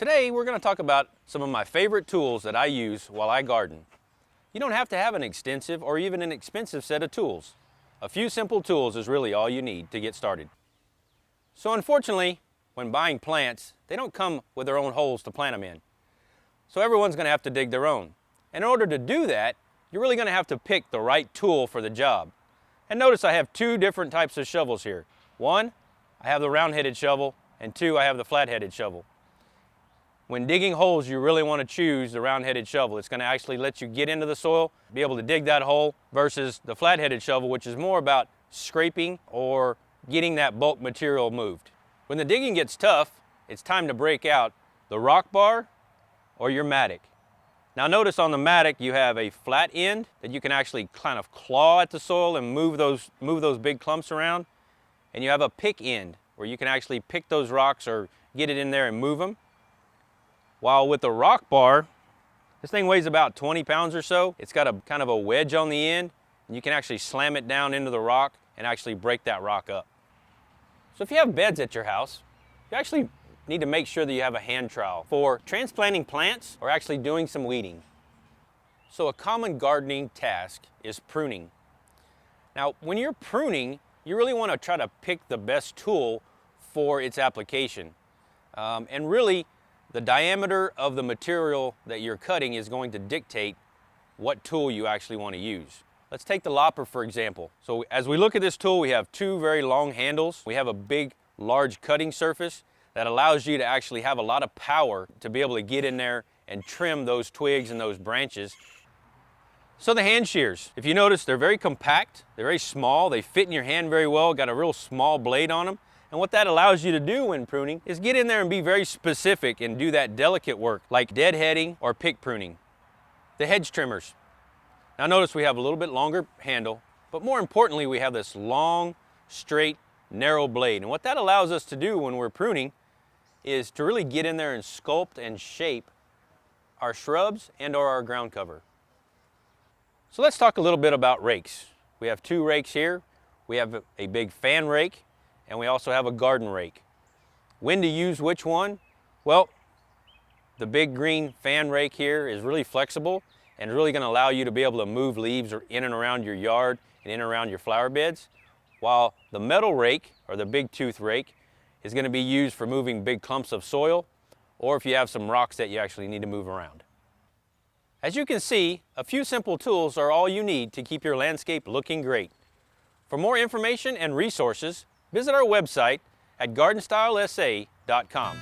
Today we're going to talk about some of my favorite tools that I use while I garden. You don't have to have an extensive or even an expensive set of tools. A few simple tools is really all you need to get started. So unfortunately, when buying plants, they don't come with their own holes to plant them in. So everyone's going to have to dig their own. And in order to do that, you're really going to have to pick the right tool for the job. And notice I have two different types of shovels here. One, I have the round-headed shovel, and two, I have the flat-headed shovel. When digging holes, you really want to choose the round-headed shovel. It's going to actually let you get into the soil, be able to dig that hole, versus the flat-headed shovel, which is more about scraping or getting that bulk material moved. When the digging gets tough, it's time to break out the rock bar or your mattock. Now notice on the mattock you have a flat end that you can actually kind of claw at the soil and move those big clumps around. And you have a pick end where you can actually pick those rocks or get it in there and move them. While with the rock bar, this thing weighs about 20 pounds or so. It's got a kind of a wedge on the end, and you can actually slam it down into the rock and actually break that rock up. So if you have beds at your house, you actually need to make sure that you have a hand trowel for transplanting plants or actually doing some weeding. So a common gardening task is pruning. Now, when you're pruning, you really want to try to pick the best tool for its application. And really, the diameter of the material that you're cutting is going to dictate what tool you actually want to use. Let's take the lopper for example. So as we look at this tool, we have two very long handles. We have a big, large cutting surface that allows you to actually have a lot of power to be able to get in there and trim those twigs and those branches. So the hand shears, if you notice, they're very compact, they're very small, they fit in your hand very well, got a real small blade on them. And what that allows you to do when pruning is get in there and be very specific and do that delicate work like deadheading or pick pruning. The hedge trimmers. Now notice we have a little bit longer handle, but more importantly we have this long, straight, narrow blade. And what that allows us to do when we're pruning is to really get in there and sculpt and shape our shrubs and or our ground cover. So let's talk a little bit about rakes. We have two rakes here. We have a big fan rake and we also have a garden rake. When to use which one? Well, the big green fan rake here is really flexible and really going to allow you to be able to move leaves in and around your yard and in and around your flower beds, while the metal rake or the big tooth rake is going to be used for moving big clumps of soil or if you have some rocks that you actually need to move around. As you can see, a few simple tools are all you need to keep your landscape looking great. For more information and resources, visit our website at gardenstylesa.com.